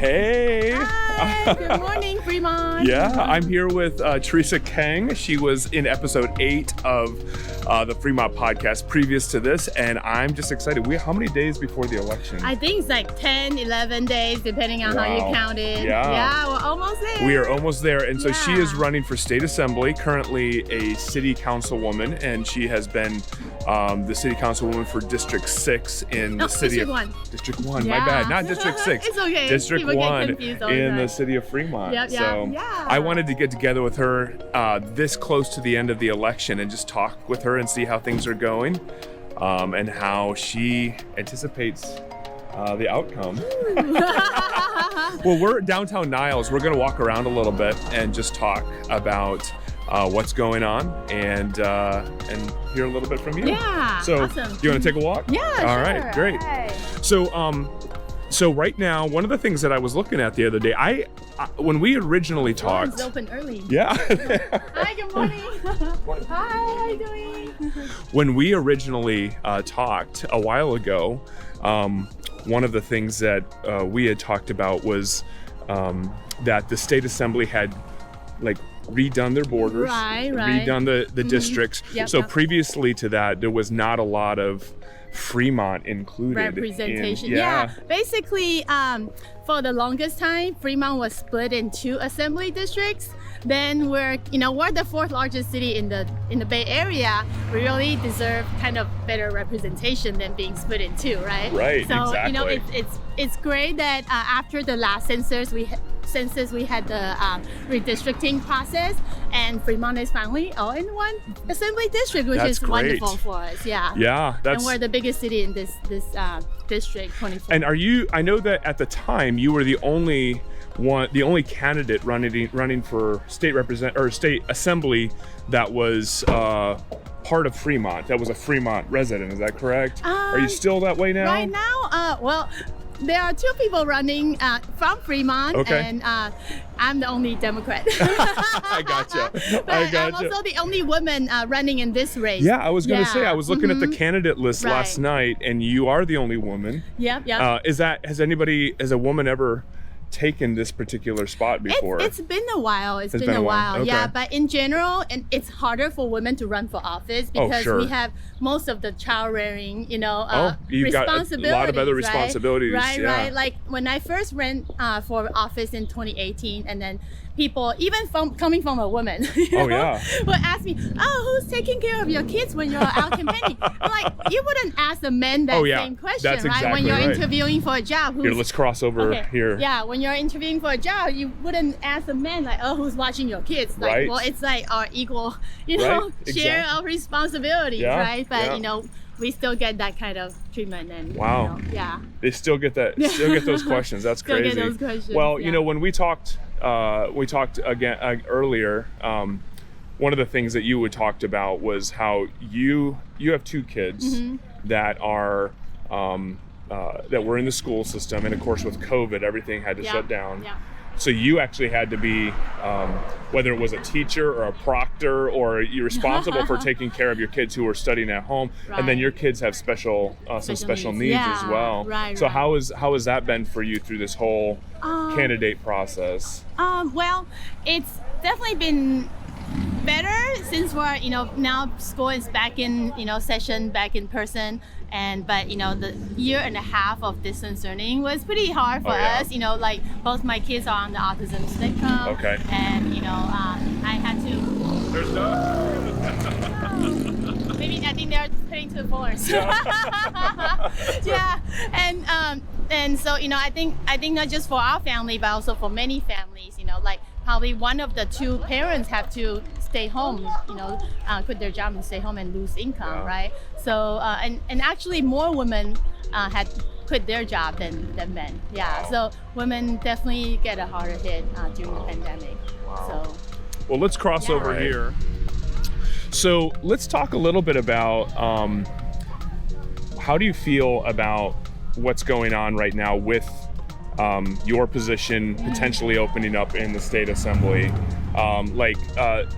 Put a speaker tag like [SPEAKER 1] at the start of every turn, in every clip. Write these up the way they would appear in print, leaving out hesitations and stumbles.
[SPEAKER 1] Hey.
[SPEAKER 2] Hi, good morning, Fremont.
[SPEAKER 1] Yeah, I'm here with Teresa Keng. She was in episode 8 of the Fremont Podcast previous to this, and I'm just excited. How many days before the election?
[SPEAKER 2] I think it's like 10, 11 days, depending on how you count it. Yeah, we're almost there.
[SPEAKER 1] We are almost there, and so she is running for state assembly, currently a city councilwoman, and she has been the city councilwoman for District 6 in the city
[SPEAKER 2] District 1.
[SPEAKER 1] District 1, my bad, not District 6.
[SPEAKER 2] It's okay.
[SPEAKER 1] District
[SPEAKER 2] People
[SPEAKER 1] 1
[SPEAKER 2] in
[SPEAKER 1] the city of Fremont.
[SPEAKER 2] Yep,
[SPEAKER 1] so
[SPEAKER 2] yeah.
[SPEAKER 1] I wanted to get together with her this close to the end of the election and just talk with her and see how things are going and how she anticipates the outcome. Well, we're downtown Niles. We're going to walk around a little bit and just talk about what's going on and hear a little bit from you.
[SPEAKER 2] Yeah,
[SPEAKER 1] so
[SPEAKER 2] awesome.
[SPEAKER 1] Do you want to take a walk?
[SPEAKER 2] Yeah,
[SPEAKER 1] All
[SPEAKER 2] sure.
[SPEAKER 1] right, great.
[SPEAKER 2] Right.
[SPEAKER 1] So right now, one of the things that I was looking at the other day, I when we originally talked.
[SPEAKER 2] It's open early.
[SPEAKER 1] Yeah.
[SPEAKER 2] Hi, good morning. Hi, how are you doing?
[SPEAKER 1] When we originally talked a while ago, one of the things that we had talked about was that the state assembly had redone their borders, redone the districts.
[SPEAKER 2] Yep,
[SPEAKER 1] so previously to that, there was not a lot of Fremont included.
[SPEAKER 2] Representation.
[SPEAKER 1] Yeah.
[SPEAKER 2] Basically, for the longest time, Fremont was split in 2 assembly districts. Then we're the 4th largest city in the Bay Area. We really deserve kind of better representation than being split in 2, right?
[SPEAKER 1] Right.
[SPEAKER 2] So
[SPEAKER 1] exactly.
[SPEAKER 2] it's great that after the last census we had the redistricting process, and Fremont is finally all in one assembly district, which is
[SPEAKER 1] great.
[SPEAKER 2] wonderful for us. Yeah.
[SPEAKER 1] Yeah.
[SPEAKER 2] And we're the biggest city in this district, 24.
[SPEAKER 1] And I know that at the time you were the only candidate running for state assembly that was part of Fremont, that was a Fremont resident. Is that correct? Are you still that way now?
[SPEAKER 2] Right now, well, there are 2 people running from Fremont, and I'm the only Democrat.
[SPEAKER 1] I gotcha.
[SPEAKER 2] But I'm also the only woman running in this race.
[SPEAKER 1] Yeah, I was going to say, I was looking at the candidate list last night, and you are the only woman.
[SPEAKER 2] Yep.
[SPEAKER 1] Has a woman ever taken this particular spot before?
[SPEAKER 2] It's been a while. It's been a while.
[SPEAKER 1] Okay.
[SPEAKER 2] Yeah, but in general, and it's harder for women to run for office because we have most of the child rearing,
[SPEAKER 1] you've
[SPEAKER 2] responsibilities.
[SPEAKER 1] got a lot of other responsibilities.
[SPEAKER 2] Right. Like when I first ran for office in 2018, and then people, even coming from a woman, would ask me, who's taking care of your kids when you're out campaigning? I'm like, you wouldn't ask the men that same question,
[SPEAKER 1] that's
[SPEAKER 2] right?
[SPEAKER 1] Exactly
[SPEAKER 2] when you're interviewing for a job.
[SPEAKER 1] Here, let's cross over here.
[SPEAKER 2] Yeah, when you're interviewing for a job, you wouldn't ask the men who's watching your kids? Like, well, it's like our equal, share of responsibilities, right? But we still get that kind of treatment, and they
[SPEAKER 1] still get that. Still get those questions. That's crazy.
[SPEAKER 2] Still get those questions.
[SPEAKER 1] Well, when we talked again earlier. One of the things that you had talked about was how you have 2 kids that are that were in the school system, and of course with COVID, everything had to shut down.
[SPEAKER 2] Yeah.
[SPEAKER 1] So you actually had to be, whether it was a teacher or a proctor, or you're responsible for taking care of your kids who are studying at home, and then your kids have some special needs as well. So how has that been for you through this whole candidate process?
[SPEAKER 2] Well, it's definitely been better since we're now school is back in session, back in person. But the year and a half of distance learning was pretty hard for us. Like both my kids are on the autism spectrum.
[SPEAKER 1] Okay.
[SPEAKER 2] And I had to.
[SPEAKER 1] There's no.
[SPEAKER 2] Maybe I think they're heading to the forest. Yeah. And so I think not just for our family, but also for many families. Like probably one of the 2 parents have to stay home, quit their job and stay home and lose income, right? So, and actually more women had quit their job than men. Yeah, so women definitely get a harder hit during the pandemic. So.
[SPEAKER 1] Well, let's cross over here. So let's talk a little bit about how do you feel about what's going on right now with your position potentially opening up in the state assembly.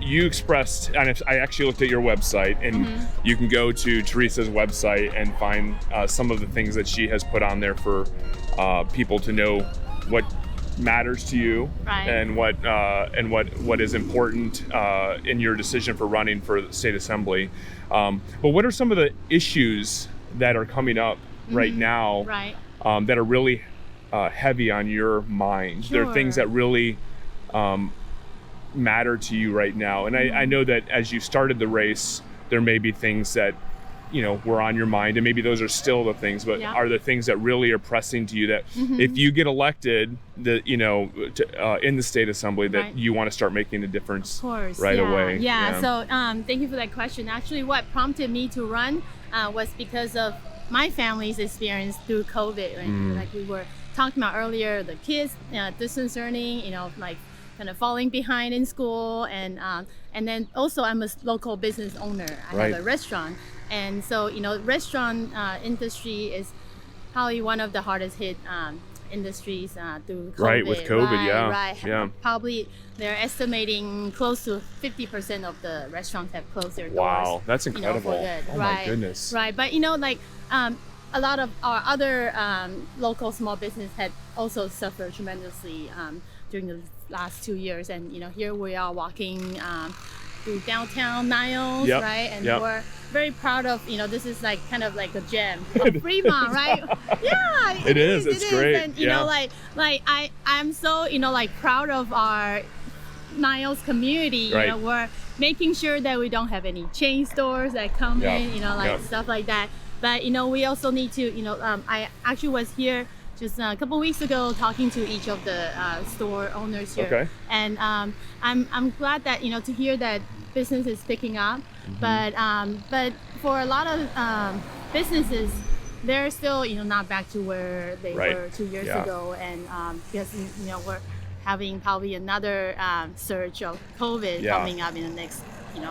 [SPEAKER 1] You expressed, and I actually looked at your website, and you can go to Teresa's website and find some of the things that she has put on there for people to know matters to you,
[SPEAKER 2] right.
[SPEAKER 1] and what is important in your decision for running for the state assembly. But what are some of the issues that are coming up right now
[SPEAKER 2] right.
[SPEAKER 1] That are really heavy on your mind?
[SPEAKER 2] Sure.
[SPEAKER 1] There are things that really matter to you right now, and I know that as you started the race, there may be things that were on your mind, and maybe those are still the things, but are the things that really are pressing to you that if you get elected, that in the state assembly, that
[SPEAKER 2] right.
[SPEAKER 1] you want to start making a difference
[SPEAKER 2] right
[SPEAKER 1] away?
[SPEAKER 2] Yeah. So thank you for that question. Actually, what prompted me to run was because of my family's experience through COVID. Right? Like we were talking about earlier, the kids, distance learning, like kind of falling behind in school, and then also I'm a local business owner. I
[SPEAKER 1] right.
[SPEAKER 2] have a restaurant, and so restaurant industry is probably one of the hardest hit industries through COVID.
[SPEAKER 1] Right, with COVID,
[SPEAKER 2] right.
[SPEAKER 1] yeah.
[SPEAKER 2] Probably they're estimating close to 50% of the restaurants have closed their doors.
[SPEAKER 1] Wow, that's incredible.
[SPEAKER 2] For good.
[SPEAKER 1] Oh
[SPEAKER 2] right.
[SPEAKER 1] my goodness.
[SPEAKER 2] Right, but a lot of our other local small business had also suffered tremendously during the last 2 years, and here we are walking through downtown Niles, right? And we're very proud of this is like kind of like a gem of Fremont, right? Yeah,
[SPEAKER 1] it is. It's great.
[SPEAKER 2] And I'm so proud of our Niles community.
[SPEAKER 1] Right.
[SPEAKER 2] We're making sure that we don't have any chain stores that come in, stuff like that. But we also need to I actually was here just a couple weeks ago talking to each of the store owners here.
[SPEAKER 1] Okay.
[SPEAKER 2] And I'm glad that to hear that business is picking up, but for a lot of businesses, they're still not back to where they
[SPEAKER 1] right.
[SPEAKER 2] were 2 years ago, and because we're having probably another surge of COVID coming up in the next few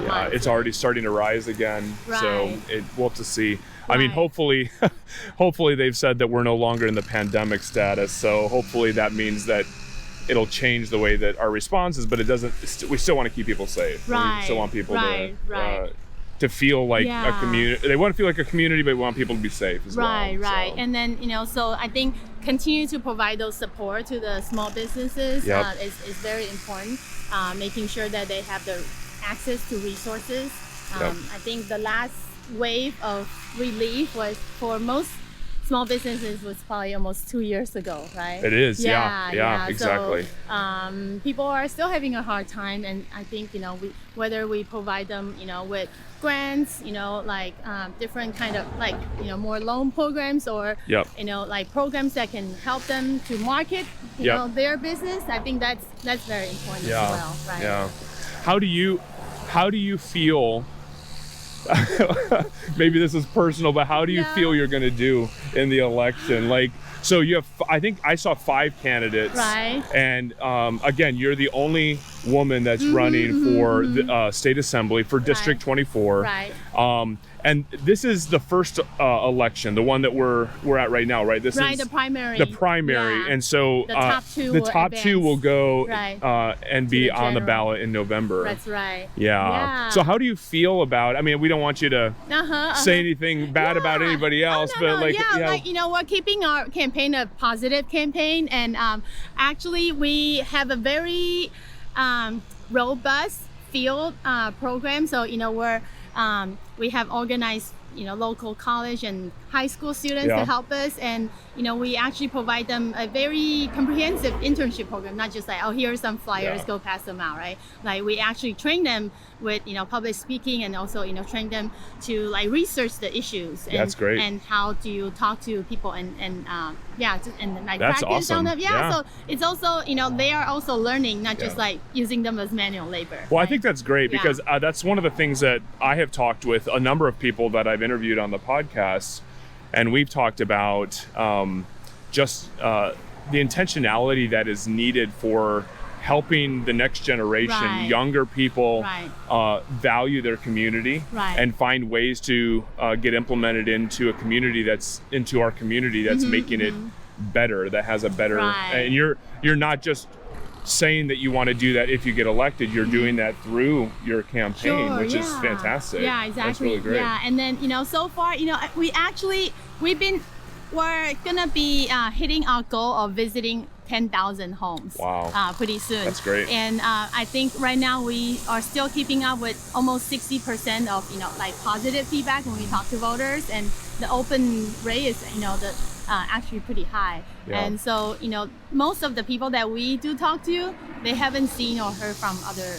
[SPEAKER 2] months.
[SPEAKER 1] It's already starting to rise again,
[SPEAKER 2] right.
[SPEAKER 1] so we'll have to see.
[SPEAKER 2] Right.
[SPEAKER 1] I mean, hopefully they've said that we're no longer in the pandemic status, so hopefully that means that it'll change the way that our response is, but it doesn't. We still want to keep people safe.
[SPEAKER 2] Right.
[SPEAKER 1] We still want people
[SPEAKER 2] right.
[SPEAKER 1] to feel like a community. They want to feel like a community, but we want people to be safe as well.
[SPEAKER 2] Right.
[SPEAKER 1] So.
[SPEAKER 2] And then so I think continue to provide those support to the small businesses is very important. Making sure that they have the access to resources. I think the last wave of relief was for most small businesses was probably almost 2 years ago, right?
[SPEAKER 1] It is, yeah, exactly.
[SPEAKER 2] So, people are still having a hard time, and I think whether we provide them with grants, different kind of more loan programs, or programs that can help them to market their business. I think that's very important as well, right?
[SPEAKER 1] Yeah. How do you feel? Maybe this is personal, but how do you feel you're going to do in the election? So you have, I think I saw 5 candidates,
[SPEAKER 2] right?
[SPEAKER 1] And again, you're the only woman that's running for the state assembly for District 24,
[SPEAKER 2] right?
[SPEAKER 1] And this is the first election, the one that we're at right now, right? This is
[SPEAKER 2] the primary.
[SPEAKER 1] The primary, and so
[SPEAKER 2] the top
[SPEAKER 1] two will go
[SPEAKER 2] right.
[SPEAKER 1] And be on the ballot in November.
[SPEAKER 2] That's right.
[SPEAKER 1] Yeah. So how do you feel about? I mean, we don't want you to say anything bad about anybody else, but
[SPEAKER 2] we're keeping our campaign a positive campaign, and actually we have a very robust field program. So we have organized local college and high school students to help us, and we actually provide them a very comprehensive internship program, not just like, oh, here are some flyers, go pass them out, right? Like we actually train them with public speaking, and also train them to research the issues, and
[SPEAKER 1] that's great.
[SPEAKER 2] And how do you talk to people, and
[SPEAKER 1] that's
[SPEAKER 2] practice
[SPEAKER 1] awesome.
[SPEAKER 2] on them. So it's also they are also learning, not just using them as manual labor.
[SPEAKER 1] Well,
[SPEAKER 2] right?
[SPEAKER 1] I think that's great, because that's one of the things that I have talked with a number of people that I've interviewed on the podcast, and we've talked about just the intentionality that is needed for helping the next generation, younger people, value their community and find ways to get implemented into our community that's making it better, that has a better. And you're not just saying that you want to do that if you get elected, you're doing that through your campaign, which is fantastic.
[SPEAKER 2] Yeah, exactly.
[SPEAKER 1] That's really great.
[SPEAKER 2] Yeah, and then so far, we've been we're gonna be hitting our goal of visiting 10,000 homes.
[SPEAKER 1] Wow.
[SPEAKER 2] Pretty soon.
[SPEAKER 1] That's great.
[SPEAKER 2] And I think right now we are still keeping up with almost 60% of like positive feedback when we talk to voters, and the open rate is actually pretty high.
[SPEAKER 1] Yeah.
[SPEAKER 2] And so most of the people that we do talk to, they haven't seen or heard from other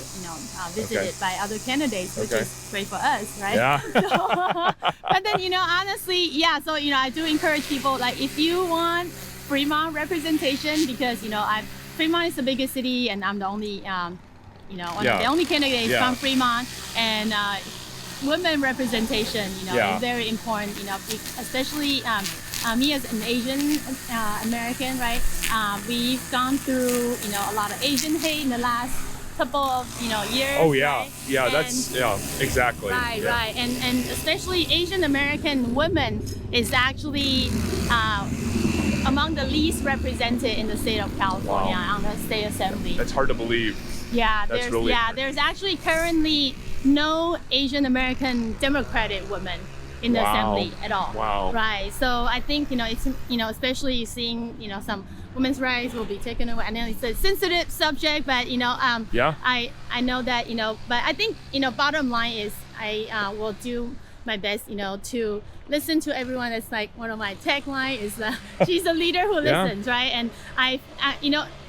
[SPEAKER 2] visited by other candidates, which is great for us, right?
[SPEAKER 1] Yeah.
[SPEAKER 2] But then honestly, so I do encourage people, like, if you want Fremont representation, because Fremont is the biggest city, and I'm the only one of the only candidates from Fremont, and women representation is very important, especially me as an Asian American, right? We've gone through a lot of Asian hate in the last couple of years.
[SPEAKER 1] Oh yeah,
[SPEAKER 2] right?
[SPEAKER 1] yeah,
[SPEAKER 2] And
[SPEAKER 1] that's exactly.
[SPEAKER 2] Right, and especially Asian American women is actually among the least represented in the state of California on the state assembly.
[SPEAKER 1] That's hard to believe.
[SPEAKER 2] Yeah,
[SPEAKER 1] That's really
[SPEAKER 2] there's actually currently no Asian American Democratic women in the assembly at all.
[SPEAKER 1] Wow.
[SPEAKER 2] Right. So I think it's especially seeing some women's rights will be taken away. I know it's a sensitive subject, but I know that but I think bottom line is I will do my best to listen to everyone. It's like one of my tagline is she's a leader who listens, right? And I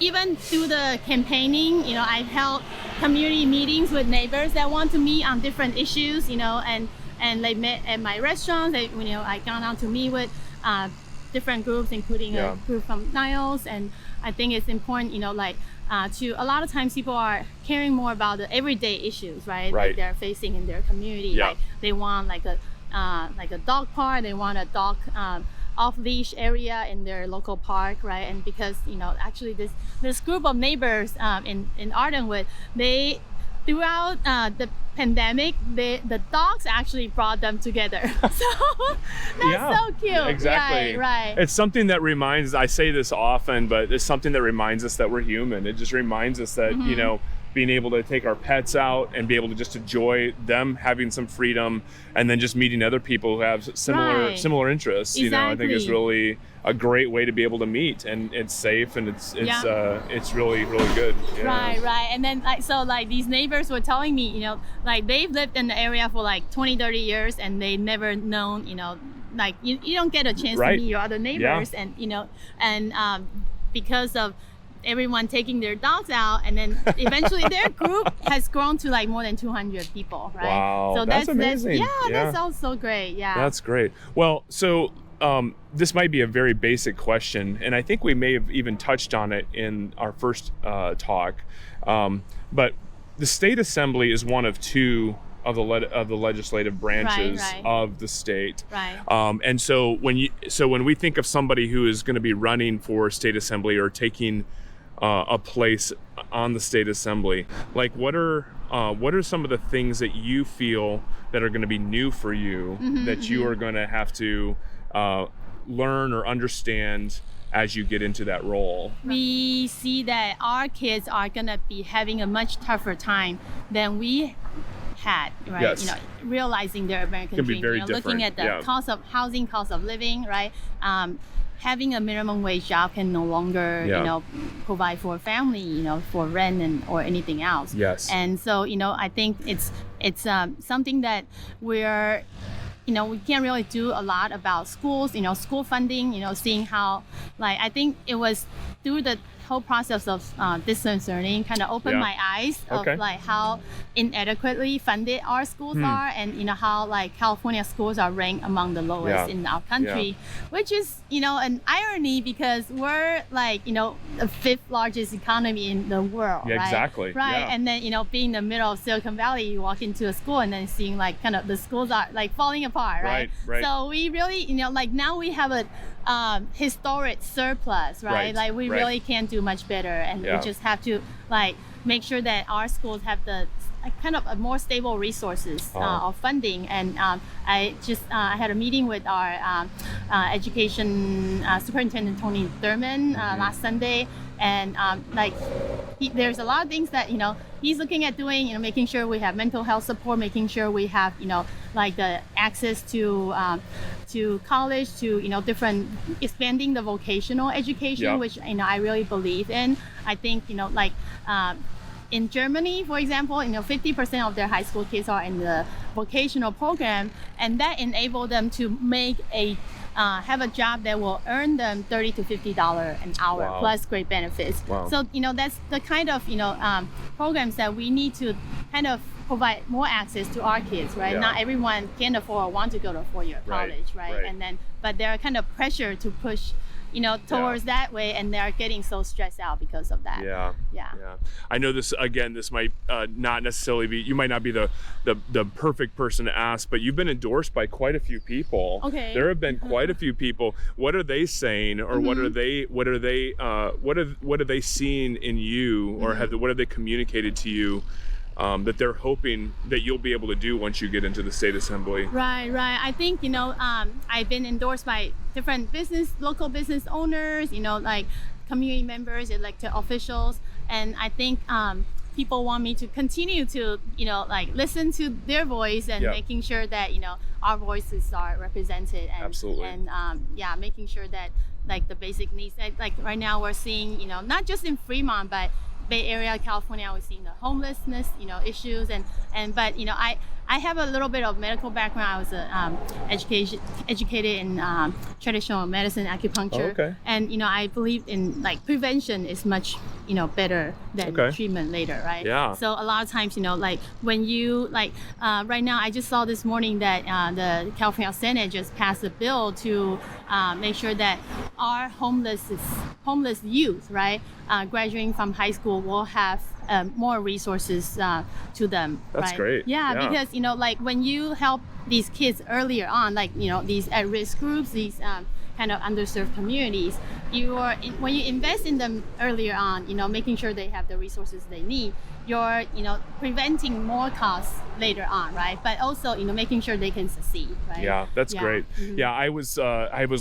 [SPEAKER 2] even through the campaigning, I've held community meetings with neighbors that want to meet on different issues, and they met at my restaurants. I gone out to meet with different groups, including a group from Niles. And I think it's important, to a lot of times people are caring more about the everyday issues, right? That they're facing in their community.
[SPEAKER 1] Yeah.
[SPEAKER 2] Like they want like a dog park, they want a dog off-leash area in their local park, right? And because actually this group of neighbors in Ardenwood, they throughout the pandemic, the dogs actually brought them together. So that's so cute.
[SPEAKER 1] Exactly.
[SPEAKER 2] Right.
[SPEAKER 1] It's something that reminds, I say this often, but it's something that reminds us that we're human. It just reminds us that, being able to take our pets out and be able to just enjoy them having some freedom, and then just meeting other people who have similar interests.
[SPEAKER 2] Exactly.
[SPEAKER 1] I think is really a great way to be able to meet, and it's safe, and it's really, really good. Yeah.
[SPEAKER 2] Right. And then these neighbors were telling me, like they've lived in the area for like 20, 30 years, and they never known, like you don't get a chance to meet your other neighbors, and because of everyone taking their dogs out, and then eventually their group has grown to like more than 200 people, right?
[SPEAKER 1] Wow,
[SPEAKER 2] so
[SPEAKER 1] that's amazing.
[SPEAKER 2] That's also great. Yeah,
[SPEAKER 1] that's great. Well, so this might be a very basic question, and I think we may have even touched on it in our first talk, but the state assembly is one of two of the legislative branches of the state.
[SPEAKER 2] Right.
[SPEAKER 1] And so when we think of somebody who is going to be running for state assembly or taking a place on the state assembly, like what are some of the things that you feel that are going to be new for you that you are going to have to learn or understand as you get into that role?
[SPEAKER 2] We see that our kids are going to be having a much tougher time than we had, right?
[SPEAKER 1] Yes.
[SPEAKER 2] Realizing their American dream, looking at the cost of housing, cost of living, right? Having a minimum wage job can no longer, provide for a family, for rent or anything else.
[SPEAKER 1] Yes.
[SPEAKER 2] And so, I think it's something that we're, we can't really do a lot about schools, school funding, seeing how, I think it was through the whole process of distance learning kind of opened my eyes of how inadequately funded our schools are, and how California schools are ranked among the lowest in our country, which is an irony because we're the fifth largest economy in the world.
[SPEAKER 1] Yeah, exactly.
[SPEAKER 2] Right.
[SPEAKER 1] Yeah.
[SPEAKER 2] And then being in the middle of Silicon Valley, you walk into a school and then seeing kind of the schools are falling apart, right? So we really now we have a historic surplus, right? We really can't do much better, and we just have to make sure that our schools have the kind of a more stable resources of funding. And I had a meeting with our education superintendent Tony Thurman last Sunday, and there's a lot of things that, he's looking at doing, making sure we have mental health support, making sure we have, like the access to college, to, different, expanding the vocational education, which, I really believe in. I think, in Germany, for example, 50% of their high school kids are in the vocational program, and that enables them to make have a job that will earn them $30 to $50 an hour plus great benefits. So that's the kind of programs that we need to kind of provide more access to our kids, right? Not everyone can afford or want to go to a four-year college, right? And then, but there are kind of pressure to push towards that way, and they're getting so stressed out because of that. Yeah.
[SPEAKER 1] I know this might not necessarily be, you might not be the perfect person to ask, but you've been endorsed by quite a few people.
[SPEAKER 2] Okay.
[SPEAKER 1] There have been quite a few people. What are they saying, or what are they seeing in you, or what have they communicated to you that they're hoping that you'll be able to do once you get into the state assembly?
[SPEAKER 2] Right. I think, I've been endorsed by different local business owners, like community members, elected officials. And I think people want me to continue to, like listen to their voice and making sure that, our voices are represented. And,
[SPEAKER 1] Absolutely.
[SPEAKER 2] And making sure that like the basic needs, like right now we're seeing, not just in Fremont, but Bay Area, California, we're seeing the homelessness, issues, but I have a little bit of medical background. I was educated in traditional medicine, acupuncture, and I believe in like prevention is much better than treatment later, right?
[SPEAKER 1] Yeah.
[SPEAKER 2] So a lot of times, like when you right now, I just saw this morning that the California Senate just passed a bill to make sure that our homeless youth, right, graduating from high school will have more resources to them.
[SPEAKER 1] That's
[SPEAKER 2] right?
[SPEAKER 1] great.
[SPEAKER 2] Yeah, because like when you help these kids earlier on, like these at-risk groups, these kind of underserved communities, when you invest in them earlier on, making sure they have the resources they need, you're preventing more costs later on, right? But also making sure they can succeed, right?
[SPEAKER 1] Yeah, that's great. Mm-hmm. Yeah, I was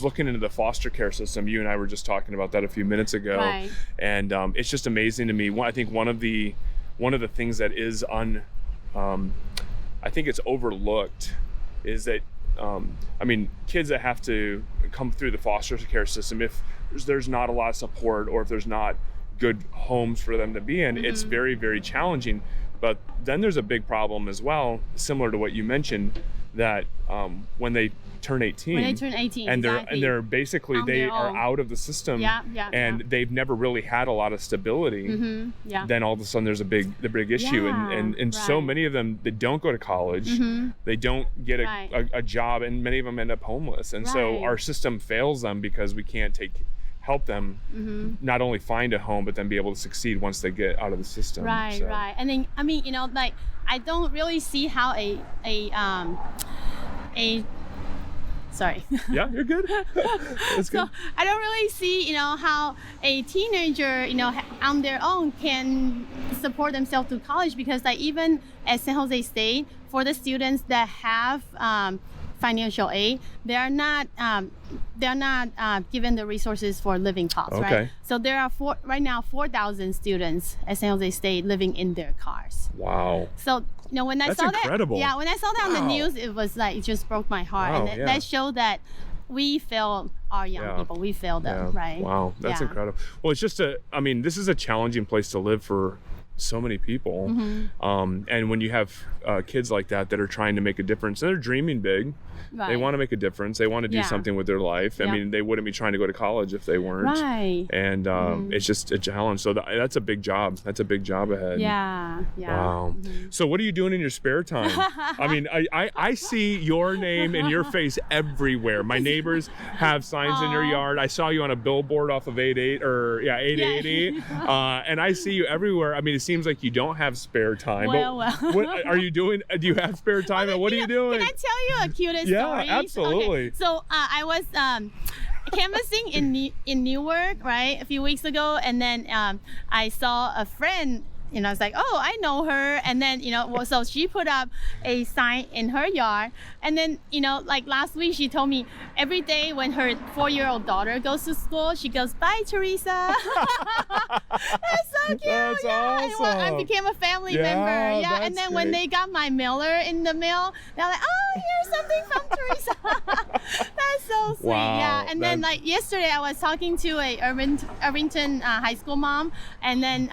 [SPEAKER 1] looking into the foster care system. You and I were just talking about that a few minutes ago,
[SPEAKER 2] right.
[SPEAKER 1] And it's just amazing to me. I think one of the things that is I think it's overlooked is that kids that have to come through the foster care system, if there's not a lot of support, or if there's not good homes for them to be in, it's very, very challenging. But then there's a big problem as well, similar to what you mentioned, that when they turn 18, and they're basically they are out of the system, and they've never really had a lot of stability, then all of a sudden there's the big issue, and so many of them, they don't go to college, they don't get a job, and many of them end up homeless, and so our system fails them because we can't help them not only find a home, but then be able to succeed once they get out of the system.
[SPEAKER 2] Right. And then like I don't really see how sorry.
[SPEAKER 1] Yeah, you're good. That's good.
[SPEAKER 2] So I don't really see, how a teenager, on their own can support themselves to college, because like even at San Jose State, for the students that have financial aid, they're not given the resources for living costs, right? So there are right now 4,000 students at San Jose State living in their cars.
[SPEAKER 1] Wow.
[SPEAKER 2] So when I saw
[SPEAKER 1] incredible.
[SPEAKER 2] that, when I saw that on the news, it was like, it just broke my heart, and that showed that we failed our young people. We failed them, right?
[SPEAKER 1] Wow, that's incredible. Well, it's just this is a challenging place to live for so many people, and when you have kids like that are trying to make a difference, and they're dreaming big, they want to make a difference, they want to do something with their life. I mean, they wouldn't be trying to go to college if they weren't,
[SPEAKER 2] right?
[SPEAKER 1] And it's just a challenge. So that's a big job. That's a big job ahead. Wow. So what are you doing in your spare time? I mean, I see your name and your face everywhere. My neighbors have signs in their yard. I saw you on a billboard off of 880, and I see you everywhere. I mean, it seems like you don't have spare time.
[SPEAKER 2] Well.
[SPEAKER 1] What are you doing? Do you have spare time? And what are you doing?
[SPEAKER 2] Can I tell you a cutest story?
[SPEAKER 1] Yeah, absolutely.
[SPEAKER 2] Okay. So I was canvassing in Newark, right, a few weeks ago, and then I saw a friend it's like, oh, I know her. And then, so she put up a sign in her yard. And then, like last week, she told me every day when her 4-year-old daughter goes to school, she goes, bye, Teresa. That's so cute.
[SPEAKER 1] That's awesome.
[SPEAKER 2] I became a family member. Yeah. And then when they got my mailer in the mail, they're like, oh, here's something from Teresa. That's so sweet.
[SPEAKER 1] Wow,
[SPEAKER 2] Yeah. And then like yesterday, I was talking to a Irvington high school mom. And then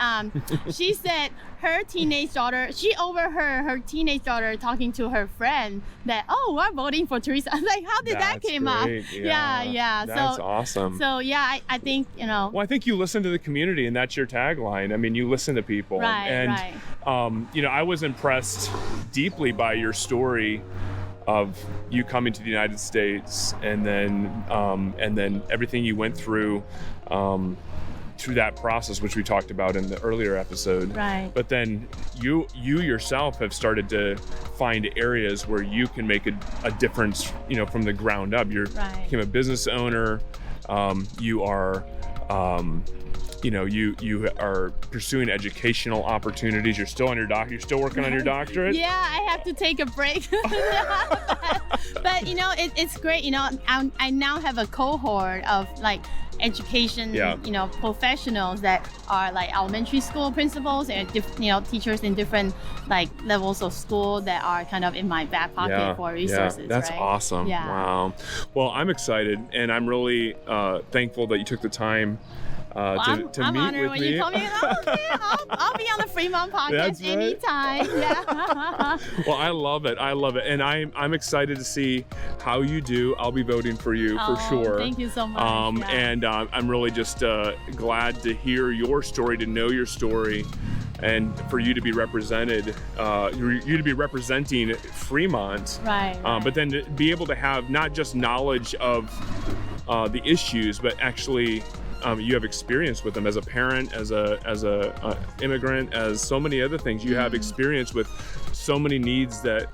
[SPEAKER 2] she said her teenage daughter, she overheard her teenage daughter talking to her friend that, oh, we're voting for Teresa. I'm like, how did that came up? Yeah.
[SPEAKER 1] That's awesome.
[SPEAKER 2] So yeah, I think,
[SPEAKER 1] Well, I think you listen to the community, and that's your tagline. I mean, you listen to people.
[SPEAKER 2] Right,
[SPEAKER 1] and, I was impressed deeply by your story of you coming to the United States and then everything you went through that process, which we talked about in the earlier episode.
[SPEAKER 2] Right.
[SPEAKER 1] But then you yourself have started to find areas where you can make a difference, from the ground up. You became a business owner. You are, you are pursuing educational opportunities. You're still on your You're still working on your doctorate.
[SPEAKER 2] Yeah, I have to take a break. but it's great. I now have a cohort of like education, professionals that are like elementary school principals and teachers in different like levels of school that are kind of in my back pocket for resources.
[SPEAKER 1] Yeah, that's awesome.
[SPEAKER 2] Yeah.
[SPEAKER 1] Wow. Well, I'm excited, and I'm really thankful that you took the time to
[SPEAKER 2] I'm
[SPEAKER 1] meet
[SPEAKER 2] honored
[SPEAKER 1] with
[SPEAKER 2] when
[SPEAKER 1] me.
[SPEAKER 2] you call me. Okay, I'll be on the Fremont Podcast anytime. Yeah.
[SPEAKER 1] Well, I love it, and I'm excited to see how you do. I'll be voting for you for sure.
[SPEAKER 2] Thank you so much.
[SPEAKER 1] And I'm really just glad to hear your story, to know your story, and for you to be represented, you to be representing Fremont.
[SPEAKER 2] Right.
[SPEAKER 1] But then to be able to have not just knowledge of the issues, but actually you have experience with them as a parent, as a immigrant, as so many other things. You have experience with so many needs that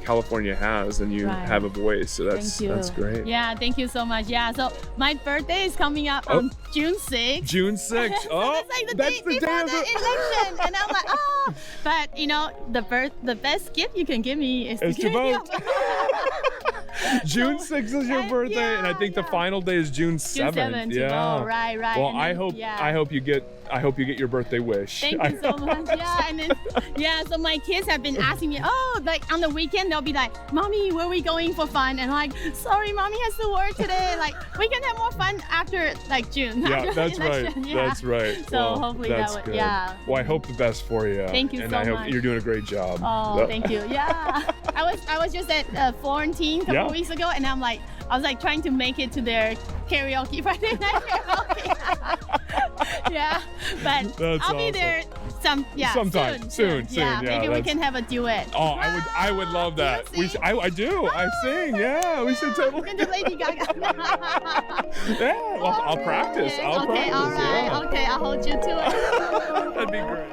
[SPEAKER 1] California has, and you have a voice. So that's great.
[SPEAKER 2] Yeah, thank you so much. Yeah, so my birthday is coming up on June 6th.
[SPEAKER 1] June 6th.
[SPEAKER 2] So that's like the day before the election, and I'm like, oh. But the best gift you can give me is to
[SPEAKER 1] vote. June 6th is your birthday, and I think the final day is June 7th.
[SPEAKER 2] June 7th to go. Right.
[SPEAKER 1] Well, then, I hope you get your birthday wish.
[SPEAKER 2] Thank you so much. Yeah, and then so my kids have been asking me, like on the weekend they'll be like, Mommy, where are we going for fun? And I'm like, sorry, Mommy has to work today. Like we can have more fun after like June.
[SPEAKER 1] Yeah, that's right. Yeah. That's right.
[SPEAKER 2] So hopefully that would,
[SPEAKER 1] good. Well, I hope the best for you.
[SPEAKER 2] Thank you so much.
[SPEAKER 1] And I hope you're doing a great job.
[SPEAKER 2] Oh, thank you. Yeah. I was just at Florentine a couple weeks ago, and I was like trying to make it to their karaoke, Friday night karaoke. Yeah, but I'll be there
[SPEAKER 1] sometime soon.
[SPEAKER 2] Yeah, maybe we can have a duet.
[SPEAKER 1] Oh, I would love that. I do. I sing. Yeah, we should totally.
[SPEAKER 2] We can do Lady Gaga.
[SPEAKER 1] Yeah, well, I'll practice.
[SPEAKER 2] Okay, all right.
[SPEAKER 1] Yeah.
[SPEAKER 2] Okay, I'll hold you to it.
[SPEAKER 1] That'd be great.